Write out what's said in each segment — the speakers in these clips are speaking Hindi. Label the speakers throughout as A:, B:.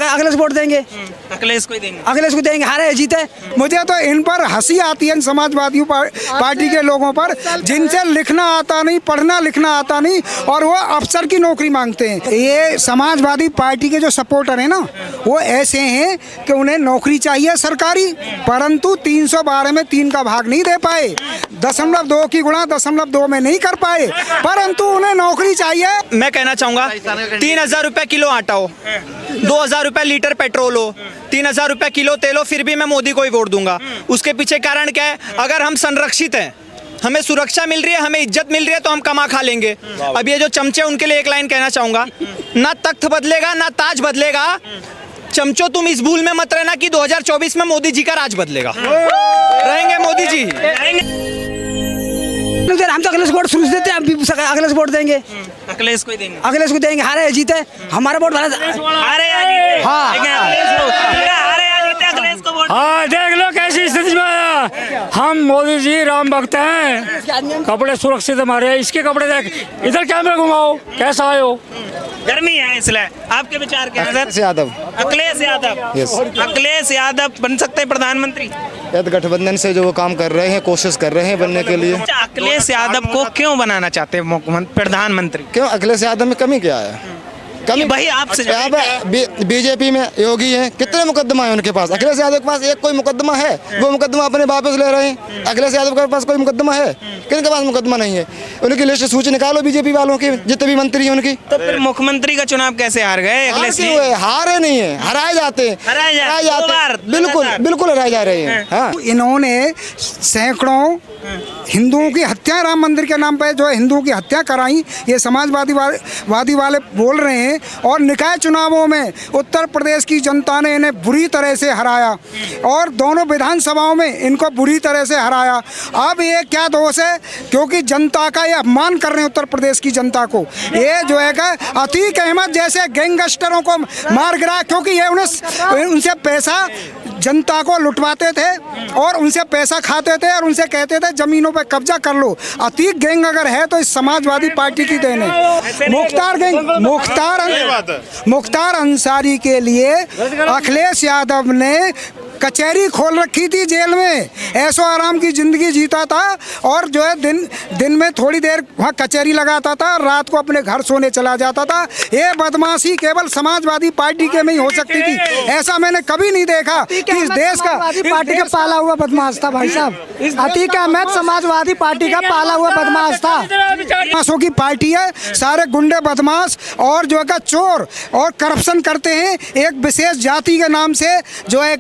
A: अखिलेश वोट देंगे,
B: अखिलेश को ही देंगे।
A: अखिलेश को देंगे, हारे जीते।
C: मुझे तो इन पर हंसी आती है, इन समाजवादी पार्टी के लोगों पर, जिनसे लिखना आता नहीं, पढ़ना लिखना आता नहीं, और वो अफसर की नौकरी मांगते हैं। ये समाजवादी पार्टी के जो सपोर्टर हैं ना, वो ऐसे हैं कि उन्हें नौकरी चाहिए सरकारी, परंतु 312 में 3 का भाग नहीं दे पाए, 0.2 की गुणा 0.2 में नहीं कर पाए, परंतु उन्हें नौकरी चाहिए।
D: मैं कहना चाहूँगा 3000 रुपये किलो आटा हो, 2000 रुपये लीटर पेट्रोल हो, 3000 रुपये किलो तेल हो, फिर भी मैं मोदी को ही वोट दूंगा। उसके पीछे कारण क्या है? अगर हम संरक्षित हैं, हमें सुरक्षा मिल रही है, हमें इज्जत मिल रही है, तो हम कमा खा लेंगे। अब ये जो चमचे, उनके लिए एक लाइन कहना चाहूँगा, ना तख्त बदलेगा ना ताज बदलेगा, चमचो तुम इस भूल में मत रहना कि 2024 में मोदी जी का राज बदलेगा, रहेंगे मोदी जी।
A: हम तो अखिलेश वोट शुरू से देते हैं, अखिलेश वोट देंगे,
B: अखिलेश को ही देंगे।
A: अखिलेश को देंगे, हारे जीते, हमारा वोट
E: हाँ, देख लो कैसी स्थिति में आया। हम मोदी जी राम भक्त हैं, कपड़े सुरक्षित हमारे, इसके कपड़े देख, इधर कैमरा घुमाओ, कैसा आए हो?
B: गर्मी है इसलिए। आपके विचार क्या है सर?
F: अखिलेश यादव।
B: अखिलेश यादव,
F: यस।
B: अखिलेश यादव बन सकते हैं प्रधानमंत्री?
F: गठबंधन से जो वो काम कर रहे हैं, कोशिश कर रहे हैं बनने के लिए।
B: अच्छा, अखिलेश यादव को क्यों बनाना चाहते हैं प्रधानमंत्री?
F: क्यों? अखिलेश यादव में कमी क्या है? कमी
B: भाई आपसे
F: बीजेपी में योगी हैं, कितने मुकदमा है उनके पास? अखिलेश यादव के पास एक कोई मुकदमा है? वो मुकदमा अपने वापस ले रहे हैं। अखिलेश यादव के पास कोई मुकदमा है? किनके पास मुकदमा नहीं है? उनकी लिस्ट सूची निकालो बीजेपी वालों की, जितने भी मंत्री हैं उनकी।
B: तो फिर मुख्यमंत्री का चुनाव कैसे हार गए अखिलेश जी?
F: हारे नहीं है, हराए जाते हैं, बिल्कुल बिल्कुल हराए जा रहे हैं। हाँ,
C: इन्होंने सैकड़ों हिंदुओं की हत्या, राम मंदिर के नाम पे जो हिंदुओं की हत्या कराई, ये समाजवादी वाले बोल रहे हैं। और निकाय चुनावों में उत्तर प्रदेश की जनता ने इन्हें बुरी तरह से हराया, और दोनों विधानसभाओं में इनको बुरी तरह से हराया। अब ये क्या दोष है? क्योंकि जनता का ये अपमान कर रहे हैं, उत्तर प्रदेश की जनता को। ये जो है कि अतीक अहमद जैसे गैंगस्टरों को मार गिराया, क्योंकि ये उनसे पैसा जनता को लुटवाते थे और उनसे पैसा खाते थे और उनसे कहते थे जमीनों पे कब्जा कर लो। अतीक गैंग अगर है तो इस समाजवादी पार्टी की देन है। मुख्तार गैंग, मुख्तार अंसारी के लिए अखिलेश यादव ने कचहरी खोल रखी थी जेल में, ऐशो आराम की जिंदगी जीता था, और जो है दिन में थोड़ी देर वहाँ कचहरी लगाता था, रात को अपने घर सोने चला जाता था। ये बदमाशी केवल समाजवादी पार्टी के में ही हो सकती थी, ऐसा मैंने कभी नहीं देखा कि इस देश का
A: पार्टी का पाला हुआ बदमाश था। भाई साहब, अतीक अहमद समाजवादी पार्टी का पाला हुआ बदमाश था।
C: बदमाशों की पार्टी है, सारे गुंडे बदमाश और जो है चोर और करप्शन करते हैं, एक विशेष जाति के नाम से जो है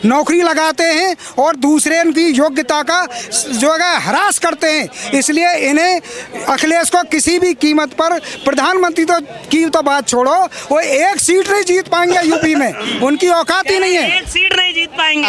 C: नौकरी लगाते हैं और दूसरे की योग्यता का जो है हरास करते हैं। इसलिए इन्हें अखिलेश को किसी भी कीमत पर प्रधानमंत्री की तो बात छोड़ो, वो एक सीट नहीं जीत पाएंगे यूपी में, उनकी औकात ही नहीं है।
B: एक सीट नहीं जीत पाएंगे।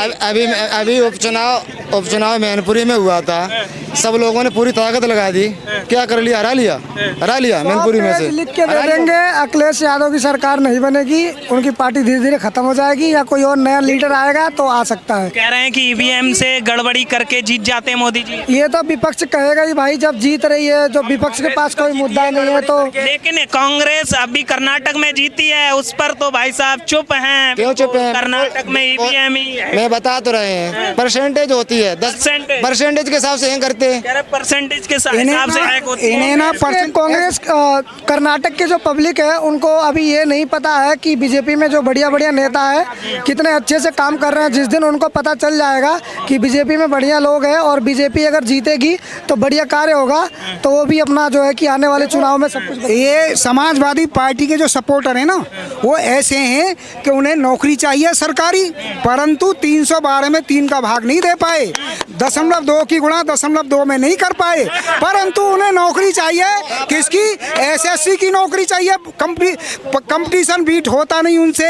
F: अभी उपचुनाव मैनपुरी में हुआ था, सब लोगों ने पूरी ताकत लगा दी, क्या कर लिया? हरा लिया मैनपुरी में से।
A: लिख के दे देंगे, अखिलेश यादव की सरकार नहीं बनेगी, उनकी पार्टी धीरे धीरे खत्म हो जाएगी, या कोई और नया लीडर आएगा तो आ सकता है।
B: कह रहे हैं कि ईवीएम से गड़बड़ी करके जीत जाते हैं मोदी जी।
A: ये तो विपक्ष कहेगा ही भाई, जब जीत रही है, जो विपक्ष के पास कोई मुद्दा नहीं है तो।
B: लेकिन कांग्रेस अभी कर्नाटक में जीती है, उस पर तो भाई साहब चुप हैं।
F: क्यों चुप हैं?
B: कर्नाटक में ईवीएम ही है।
F: मैं बता तो रहे हैं, परसेंटेज होती है, 10% के हिसाब से हैं करते हैं।
B: परसेंटेज के हिसाब से
A: इन्हें ना कांग्रेस कर्नाटक के जो पब्लिक है उनको अभी ये नहीं पता है कि बीजेपी में जो बढ़िया बढ़िया नेता है कितने अच्छे से काम कर रहे हैं। जिस दिन उनको पता चल जाएगा कि बीजेपी में बढ़िया लोग हैं और बीजेपी अगर जीतेगी तो बढ़िया कार्य होगा, तो वो भी अपना जो है कि आने वाले चुनाव में सब कुछ।
C: ये समाजवादी पार्टी के जो सपोर्टर हैं ना, वो ऐसे हैं कि उन्हें नौकरी चाहिए सरकारी, परंतु 312 में 3 का भाग नहीं दे पाए, 0.2 की गुणा 0.2 में नहीं कर पाए, परंतु उन्हें नौकरी चाहिए। किसकी? एसएससी की नौकरी चाहिए। कंपटीशन बीट होता नहीं उनसे,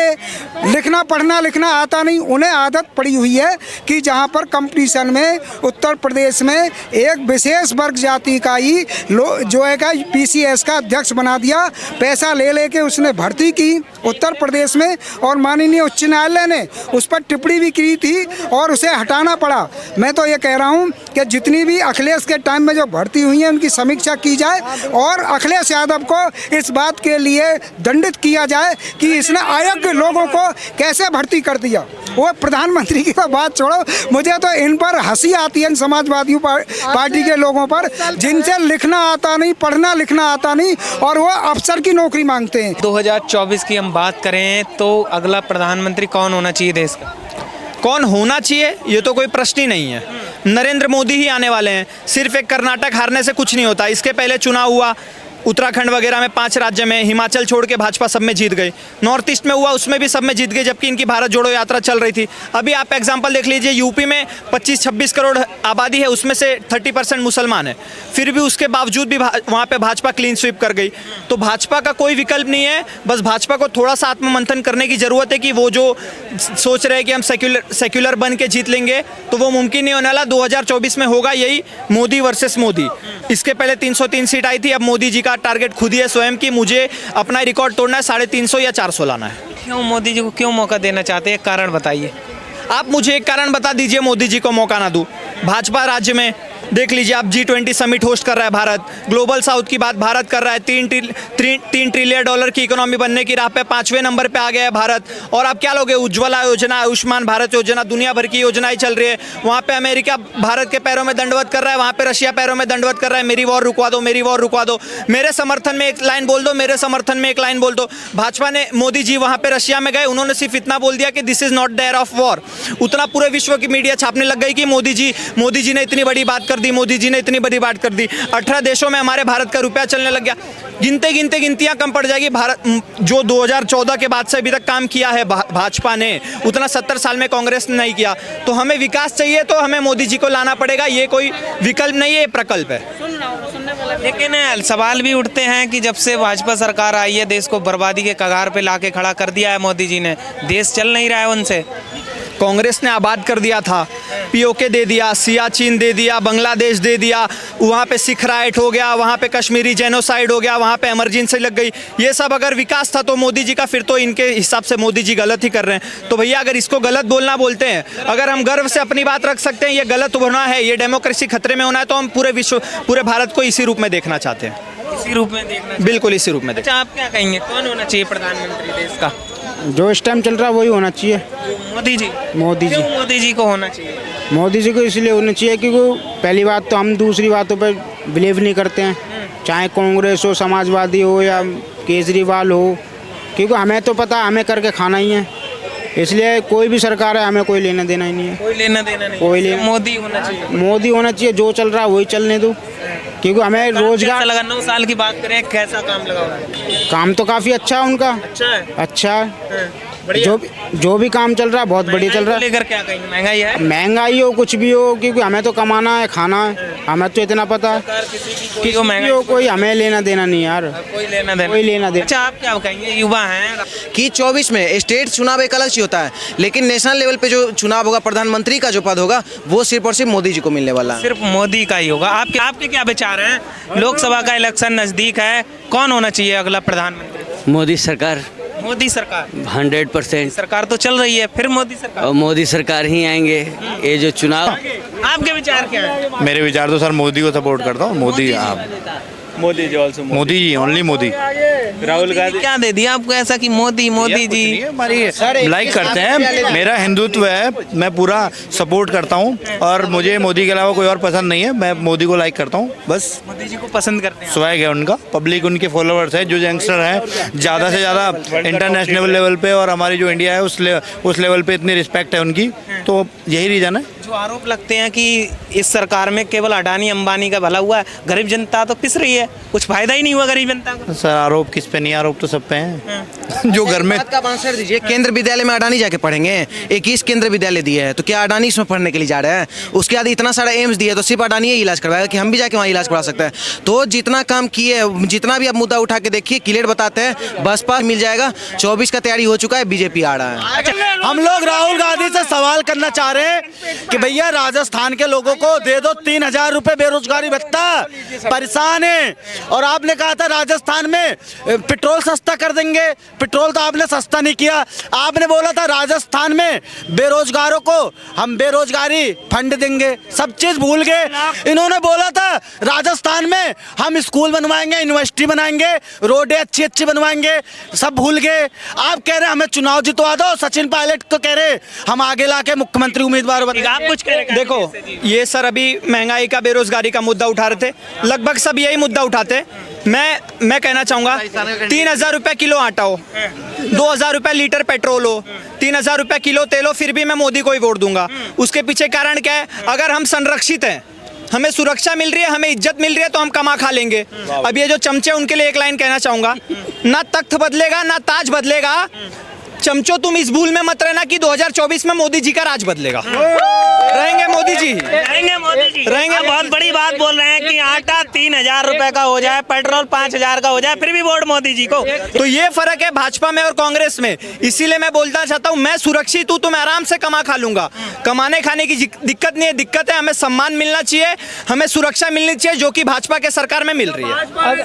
C: लिखना पढ़ना लिखना आता नहीं। उन्हें आदत पड़ी हुई है कि जहां पर कंपटीशन में उत्तर प्रदेश में एक विशेष वर्ग जाति का ही जो है का पीसीएस का अध्यक्ष बना दिया, पैसा ले लेके उसने भर्ती की उत्तर प्रदेश में, और माननीय उच्च न्यायालय ने उस पर टिप्पणी भी की थी और उसे हटाना पड़ा। मैं तो ये कह रहा हूँ कि जितनी भी अखिलेश के टाइम में जो भर्ती हुई हैं उनकी समीक्षा की जाए और अखिलेश यादव को इस बात के लिए दंडित किया जाए कि इसने अयोग्य लोगों को कैसे भर्ती कर दिया। वो प्रधानमंत्री की तो बात छोड़ो, मुझे तो इन पर हंसी आती है, इन समाजवादी पार्टी के लोगों पर जिनसे लिखना आता नहीं, पढ़ना लिखना आता नहीं और वो अफसर की नौकरी मांगते हैं।
G: 2024 की हम बात करें तो अगला प्रधानमंत्री कौन होना चाहिए देश का?
D: कौन होना चाहिए ये तो कोई प्रश्न ही नहीं है। नरेंद्र मोदी ही आने वाले हैं। सिर्फ एक कर्नाटक हारने से कुछ नहीं होता। इसके पहले चुनाव हुआ उत्तराखंड वगैरह में 5 राज्य में, हिमाचल छोड़ के भाजपा सब में जीत गई। नॉर्थ ईस्ट में हुआ उसमें भी सब में जीत गई, जबकि इनकी भारत जोड़ो यात्रा चल रही थी। अभी आप एग्जांपल देख लीजिए, यूपी में 25-26 करोड़ आबादी है, उसमें से 30% मुसलमान है, फिर भी उसके बावजूद भी वहाँ पे भाजपा क्लीन स्वीप कर गई। तो भाजपा का कोई विकल्प नहीं है। बस भाजपा को थोड़ा सा आत्ममंथन करने की ज़रूरत है कि वो जो सोच रहे हैं कि हम सेक्युलर बन के जीत लेंगे, तो वो मुमकिन नहीं होने वाला। 2024 में होगा यही मोदी वर्सेस मोदी। इसके पहले 303 सीट आई थी, अब मोदी जी का टारगेट खुद ही है स्वयं की मुझे अपना रिकॉर्ड तोड़ना है, 350 या 400 लाना है।
G: क्यों मोदी जी को क्यों मौका देना चाहते हैं? एक कारण बताइए।
D: आप मुझे एक कारण बता दीजिए मोदी जी को मौका ना दूं। भाजपा राज्य में देख लीजिए आप, G20 समिट होस्ट कर रहा है भारत, ग्लोबल साउथ की बात भारत कर रहा है, 3 ट्रिलियन डॉलर की इकोनॉमी बनने की राह पे 5वें नंबर पे आ गया है भारत। और आप क्या लोगे, उज्ज्वला योजना, आयुष्मान भारत योजना, दुनिया भर की योजनाएं चल रही है। वहाँ पे अमेरिका भारत के पैरों में दंडवत कर रहा है, वहाँ पे रशिया पैरों में दंडवत कर रहा है, मेरी वॉर रुकवा दो, मेरी वॉर रुकवा दो, मेरे समर्थन में एक लाइन बोल दो, मेरे समर्थन में एक लाइन बोल दो। भाजपा ने, मोदी जी वहाँ पे रशिया में गए, उन्होंने सिर्फ इतना बोल दिया कि this is not there of war. उतना पूरे विश्व की मीडिया छापने लग गई कि मोदी जी ने इतनी बड़ी बात कर दी, मोदी जी ने इतनी बड़ी बात कर दी। 18 देशों में हमारे भारत का रुपया चलने लग गया। गिनतियां कम पड़ जाएगी। भारत जो 2014 के बाद से अभी तक काम किया है भाजपा ने, उतना 70 साल में कांग्रेस ने नहीं किया। तो हमें विकास चाहिए तो हमें मोदी जी को लाना पड़ेगा। ये कोई विकल्प नहीं है, ये प्रकल्प है।
G: लेकिन सवाल भी उठते हैं कि जब से भाजपा सरकार आई है, देश को बर्बादी के कगार पे लाके खड़ा कर दिया है मोदी जी ने, देश चल नहीं रहा है उनसे।
D: कांग्रेस ने आबाद कर दिया था, पीओके दे दिया, सियाचिन दे दिया, बांग्लादेश दे दिया, वहाँ पे सिख राइट हो गया, वहाँ पे कश्मीरी जेनोसाइड हो गया, वहाँ पे इमरजेंसी लग गई। ये सब अगर विकास था तो मोदी जी का, फिर तो इनके हिसाब से मोदी जी गलत ही कर रहे हैं। तो भैया अगर इसको गलत बोलना बोलते हैं, अगर हम गर्व से अपनी बात रख सकते हैं, ये गलत होना है, ये डेमोक्रेसी खतरे में होना है, तो हम पूरे भारत को इसी रूप में देखना चाहते हैं।
G: इसी रूप में देखना,
D: बिल्कुल इसी रूप में।
G: अच्छा, आप क्या कहेंगे, कौन होना चाहिए प्रधानमंत्री देश का?
H: जो इस टाइम चल रहा है वही होना चाहिए।
G: मोदी जी।
H: मोदी जी।
G: क्यों मोदी जी को होना चाहिए?
H: मोदी जी को इसलिए होना चाहिए क्योंकि पहली बात तो हम दूसरी बातों पर बिलीव नहीं करते हैं, चाहे कांग्रेस हो, समाजवादी हो या केजरीवाल हो, क्योंकि हमें तो पता है हमें करके खाना ही है। इसलिए कोई भी सरकार है, हमें कोई लेना देना ही नहीं है।
G: कोई लेना देना नहीं,
H: कोई लेना।
G: मोदी होना चाहिए।
H: मोदी होना चाहिए, जो चल रहा है वही चलने दो, क्योंकि हमें रोजगार
G: लगा। 9 साल की बात करें, कैसा काम लगा हुआ है?
H: काम तो काफ़ी अच्छा है उनका।
G: अच्छा है।
H: अच्छा है।
G: बढ़िया।
H: जो भी काम चल रहा है बहुत बढ़िया चल रहा है।
G: लेकर क्या कहेंगे, महंगाई है?
H: महंगाई हो कुछ भी हो, क्योंकि हमें तो कमाना है, खाना है, हमें तो इतना पता है।
G: किसी को महंगाई
H: हो, कोई हमें लेना देना नहीं यार,
G: कोई लेना देना,
H: कोई लेना देना।
G: अच्छा, आप क्या कहेंगे, युवा हैं
I: कि 24 में स्टेट चुनाव एक अलग चीज होता है, लेकिन नेशनल लेवल पे जो चुनाव होगा, प्रधानमंत्री का जो पद होगा, वो सिर्फ और सिर्फ मोदी जी को मिलने वाला है।
G: सिर्फ मोदी का ही होगा। आपके क्या विचार हैं? लोकसभा का इलेक्शन नजदीक है, कौन होना चाहिए अगला प्रधानमंत्री?
J: मोदी सरकार।
G: मोदी सरकार
J: 100%।
G: सरकार तो चल रही है, फिर मोदी सरकार।
J: और मोदी सरकार ही आएंगे। ये जो चुनाव,
G: आपके विचार क्या है?
K: मेरे विचार तो सर मोदी को सपोर्ट करता हूँ। Modi ji also Modi ji, only Modi.
G: राहुल गांधी क्या दे दिया आपको ऐसा कि मोदी जी
K: हमारी लाइक करते हैं, मेरा हिंदुत्व है, मैं पूरा सपोर्ट करता हूँ और मुझे मोदी के अलावा कोई और पसंद नहीं है। मैं मोदी को लाइक करता हूँ, बस।
G: मोदी जी को पसंद करते हैं।
K: स्वैग है उनका, पब्लिक उनके फॉलोअर्स है, जो यंगस्टर हैं ज़्यादा से ज़्यादा इंटरनेशनल लेवल पे, और हमारी जो इंडिया है उस लेवल पे इतनी रिस्पेक्ट है उनकी, तो यही रीज़न है।
G: जो आरोप लगते हैं कि इस सरकार में केवल अडानी अंबानी का भला हुआ है, गरीब जनता तो पिस रही है, कुछ फायदा ही नहीं हुआ गरीब जनता को।
K: सर आरोप किस पे नहीं, आरोप तो सब पे हैं। जो घर में
I: बात का आंसर दीजिए, केंद्र विद्यालय में अडानी जाके पढ़ेंगे? 21 केंद्र विद्यालय दिए हैं, तो क्या अडानी इसमें पढ़ने के लिए जा रहे हैं? उसके बाद इतना सारा एम्स दिए, तो सिर्फ अडानी ही इलाज करवाएगा कि हम भी जाके वहाँ इलाज करवा सकते हैं? तो जितना काम किए, जितना भी आप मुद्दा उठा के देखिए, क्लियर बताते हैं, बसपा मिल जाएगा। 24 का तैयारी हो चुका है, बीजेपी आ रहा है।
K: हम लोग राहुल गांधी से सवाल करना चाह रहे हैं कि भैया राजस्थान के लोगों को दे दो 3,000 रुपए बेरोजगारी भत्ता, परेशान है। और आपने कहा था राजस्थान में पेट्रोल सस्ता कर देंगे, पेट्रोल तो आपने सस्ता नहीं किया। आपने बोला था राजस्थान में बेरोजगारों को हम बेरोजगारी फंड देंगे, सब चीज भूल गए। इन्होंने बोला था राजस्थान में हम स्कूल बनवाएंगे, यूनिवर्सिटी बनाएंगे, रोडें अच्छी अच्छी बनवाएंगे, सब भूल गए। आप कह रहे हैं हमें चुनाव जितवा दो, सचिन पायलट को कह रहे हम आगे लाके मुख्यमंत्री उम्मीदवार
B: आप कुछ कह रहे हैं?
D: देखो ये सर अभी महंगाई का, बेरोजगारी का मुद्दा उठा रहे थे, लगभग सब यही मुद्दा उठाते। मैं कहना चाहूंगा 3,000 रुपए किलो आटा हो, 2,000 रुपए लीटर पेट्रोल हो, 3,000 रुपए किलो तेल हो, फिर भी मैं मोदी को ही वोट दूंगा। उसके पीछे कारण क्या है? अगर हम संरक्षित हैं, हमें सुरक्षा मिल रही है, हमें इज्जत मिल रही है, तो हम कमा खा लेंगे। अब ये जो चमचे, उनके लिए एक लाइन कहना चाहूंगा, ना तख्त बदलेगा ना ताज बदलेगा, चमचो तुम इस भूल में मत रहना कि 2024 में मोदी जी का राज बदलेगा। रहेंगे मोदी जी,
B: रहेंगे मोदी जी,
D: रहेंगे।
B: बहुत बड़ी बात बोल रहे हैं कि आटा 3,000 रुपए का हो जाए, पेट्रोल 5,000 का हो जाए, फिर भी वोट मोदी जी को।
D: तो ये फर्क है भाजपा में और कांग्रेस में। इसीलिए मैं बोलना चाहता हूँ, मैं सुरक्षित हूँ तो मैं आराम से कमा खा लूंगा, कमाने खाने की दिक्कत नहीं है। दिक्कत है हमें सम्मान मिलना चाहिए, हमें सुरक्षा मिलनी चाहिए, जो कि भाजपा के सरकार में मिल रही है।